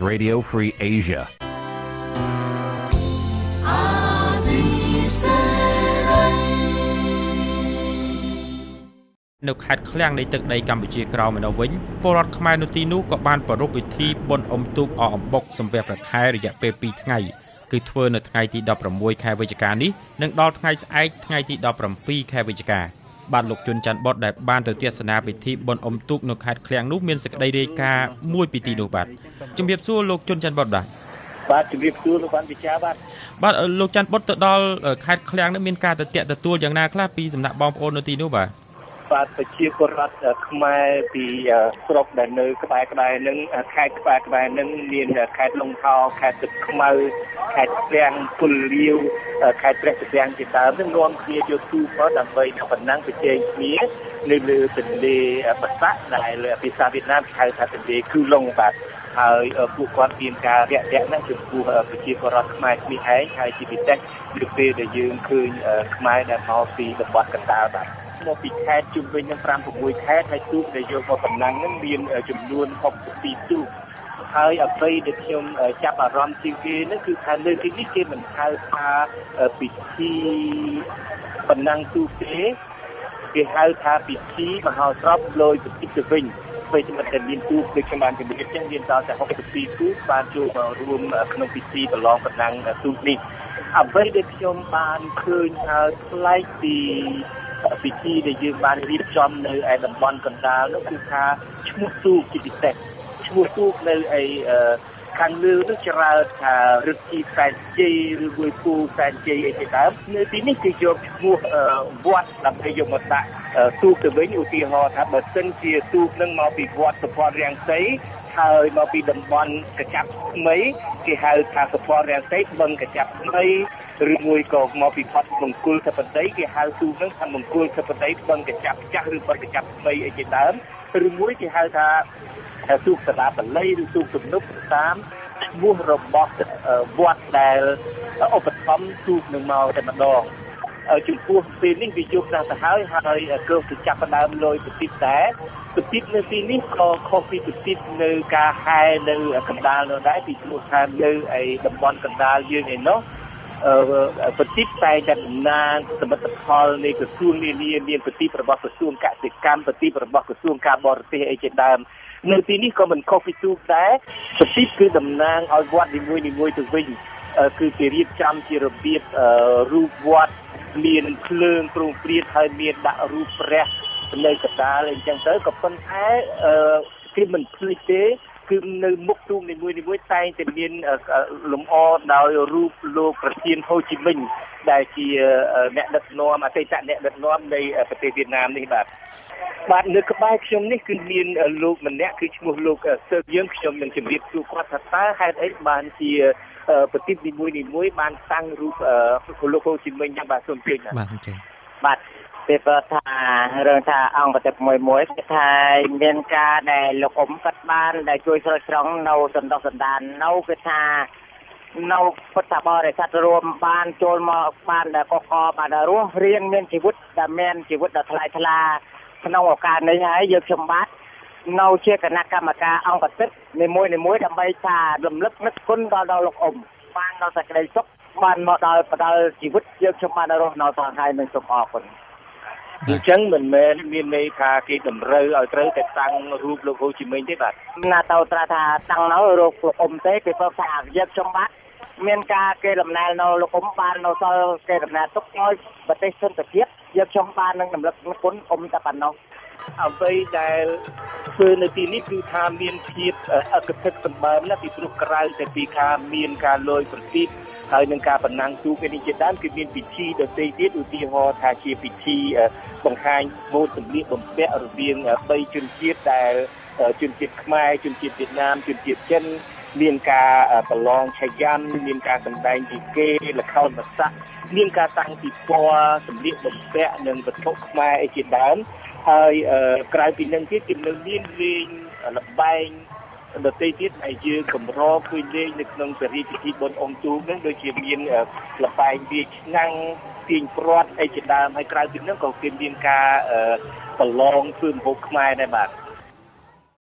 Radio Free Asia នៅខេត្តឃ្លាំងនៃទឹកដីកម្ពុជាក្រោមឯនោះវិញពលរដ្ឋខ្មែរនៅទីនោះក៏បានប្រារព្ធពិធីបុណ្យអុំទូកអកអំបុកសំពះព្រះខែរយៈពេល2ថ្ងៃគឺធ្វើនៅថ្ងៃទី16ខែវិច្ឆិកានេះនិងដល់ថ្ងៃស្អែកថ្ងៃទី17ខែវិច្ឆិកាបាទលោកជុនច័ន្ទបុតដែលបានទៅទស្សនាពិធីបុណ្យអុំទូកនៅខេត្តឃ្លាំងនោះមានសេចក្តីរាយការណ៍មួយពីទីនោះបាទជំរាបសួរលោកជុនច័ន្ទបុតបាទជំរាបសួរលោកបានវិជាបាទលោកច័ន្ទបុតទៅដល់ខេត្តឃ្លាំងនេះមានការទទួលយ៉ាងណាខ្លះពីសំណាក់បងប្អូននៅទីនោះបាទប្រជាពលរដ្ឋខ្មែរពីស្រុកដែលនៅក្បែរនឹងខេត្តក្បែរនឹងមានខេត្តលង្ហោខេត្តទឹកខ្មៅខេត្តឃ្លាំងគុលលាវខេត្តព្រះសីហនុជាដើមនឹងនាំគ្នាយកទូកមកដើម្បីប៉ុណ្ណឹងប្រជែងគ្នានៅលើទន្លេបាសាក់ដែលភាសាវៀតណាមហៅថាទន្លេគូឡុងបាទហើយពួកគាត់មានការរាក់ទាក់ណាស់ចំពោះប្រជាពលរដ្ឋខ្មែរនេះឯងហើយជាពិសេសនៅពេលដែលយើងឃើញខ្មែរដែលមកពីតំបន់កណ្ដាលបាទមកពីខេត្តជុំវិញនឹង5-6ខេត្តហើយទូកដែលយកមកតំណាំងនឹងមានចំនួន62ទូកហើយអ្វីដែលខ្ញុំចាប់អារម្មណ៍ជាងគេនោះគឺថានៅទីនេះគេមិនហៅថាពិធីតំណាំងទូកទេគេហៅថាពិធីមហោស្រពលយប្រទីបទៅវិញពេលតែមានទូកដូចខ្ញុំបានជម្រាបចឹងមានដល់តែ62ទូកបានចូលមករួមក្នុងពិធីប្រឡងតំណាំងទូកនេះអ្វីដែលខ្ញុំបានឃើញហើយប្លែកពីពិធីដែលយើងបានរៀបចំនៅឯតំបន់កណ្ដាលនោះគឺថាឈ្មោះទូកជាពិសេសឈ្មោះទូកនៅឯខាងលើនោះច្រើនថារឹកជីសែនជ័យឬមួយពូសែនជ័យអីជាដើមនៅទីនេះគេយកឈ្មោះវត្តដើម្បីយកមកដាក់ទូកទៅវិញឧទាហរណ៍ថាបើសិនជាទូកនឹងមកពីវត្តសុផាន់រាំងសីហើយមកពីតំបន់កញ្ចាប់ថ្មីគេហៅថាសុផាន់រាំងសីបឹងកញ្ចាប់ថ្មីឬមួយក៏មកពីផាត់មង្គលធិបតីគេហៅទូកនឹងថាមង្គលធិបតីបឹងកញ្ចាប់ចាស់ឬបឹងកញ្ចាប់ថ្មីអីជាដើមឬមួយគេហៅថាទូកសាលាបល័យឬទូកទំនប់តាមឈ្មោះរបស់វត្តដែលឧបត្ថម្ភទូកនឹងមកតែម្ដងចំពោះពេលនេះវាយកដល់ទៅហើយគឺទៅចាប់ផ្ដើមលយប្រទីបដែរប្រទីបនៅទីនេះក៏ខុសពីប្រទីបនៅការហែនៅកណ្ដាលនោះដែរពីព្រោះថានៅឯតំបន់កណ្ដាលយើងឯនោះប្រទីបតែតែតំណាងសមិទ្ធផលនៃក្រសួងនានាមានប្រទីបរបស់ក្រសួងកសិកម្មប្រទីបរបស់ក្រសួងការបរទេសអីជាដើមនៅទីនេះក៏មិនខុសពីទូកដែរប្រទីបគឺតំណាងឲ្យវត្តនីមួយៗទៅវិញគឺគេរៀបចំជារបៀបរូបវត្តមានភ្លើងព្រោងព្រាតហើយមានដាក់រូបព្រះនៅកណ្ដាលអីចឹងទៅក៏ប៉ុន្តែគេមិនភ្លេចទេគឺនៅមុខទូកនីមួយៗតែងតែមានលម្អដោយរូបលោកប្រធានហូជីមិញដែលជាអ្នកដឹកនាំអតីតអ្នកដឹកនាំនៃប្រទេសវៀតណាមនេះបាទនៅក្បែរខ្ញុំនេះគឺមានលោកម្នាក់គឺឈ្មោះលោកសើកយើងខ្ញុំនឹងជម្រាបសួរគាត់ថាតើហេតុអីបានជាប្រទីបនីមួយបានតាំងរូបលោកហូជីមិញយ៉ាងបាទសូមជឿបាទអញ្ចឹងបាទពេលថារឿងថាអង្គប្រតិបមួយគឺថាមានការដែលលោកអ៊ំកាត់បានដែលជួយស្រោចស្រង់នៅសណ្ដោះសណ្ដាននៅគឺថានៅពុទ្ធបរិស័ទរួមបានចូលមកបានដែលកកបានរស់រៀងមានជីវិតដែលមានជីវិតដ៏ថ្លៃថ្លាក្នុងឱកាសនេះហើយយើងខ្ញុំបាទនៅជាគណៈកម្មការអង្គប្រតិបនីមួយដើម្បីថារំលឹកនឹកគុណដល់លោកអ៊ំបានដល់សេចក្តីសុខបានមកដល់ផ្ដល់ជីវិតយើងខ្ញុំបានរស់នៅថងហើយនឹងសូមអរគុណអញ្ចឹងមិនមែនមានន័យថាគេតម្រូវឲ្យត្រូវតែតាំងរូបលោកហូជីមិញទេបាទណាទៅត្រាថាតាំងនៅរូបលោកអ៊ំទេគេပြောថាយើងខ្ញុំបាទមានការគេដំណើរនៅលោកអ៊ំបាននៅសល់គេដំណើរទុកឲ្យប្រទេសសន្តិភាពយើងខ្ញុំបាននឹងរំលឹកគុណអ៊ំតែប៉ុណ្ណោះអ្វីដែលធ្វើនៅទីនេះគឺថាមានភាពអកធិកសម្បើមណាស់ពីព្រោះក្រៅតែពីការមានការលយប្រទីបហើយនឹងការបណ្ណាំងទូកនេះជាដើមគឺមានពិធីដទៃទៀតឧទាហរណ៍ថាជាពិធីបង្ហាញម៉ូដសម្លៀកបំពាក់រវាង3ជនជាតិដែលជនជាតិខ្មែរជនជាតិវៀតណាមជនជាតិចិនមានការប្រឡងឆាយ៉ាំមានការសម្ដែងពីគេល្ខោនបាសាក់មានការតាំងពិព័រណ៍សម្លៀកបំពាក់និងវត្ថុខ្មែរអីជាដើមហើយក្រៅពីនឹងទៀតគេនៅមានលេងល្បែងដទៃទៀតដែលយើងកម្រឃើញលេងនៅក្នុងសេរីពិធីបុណ្យអុំទូកហ្នឹងដូចជាមានល្បែងវាឆ្នាំងទាញព្រាត់អីជាដើមហើយក្រៅពីនោះក៏គេមានការប្រឡងធ្វើម្ហូបខ្មែរដែរបាទ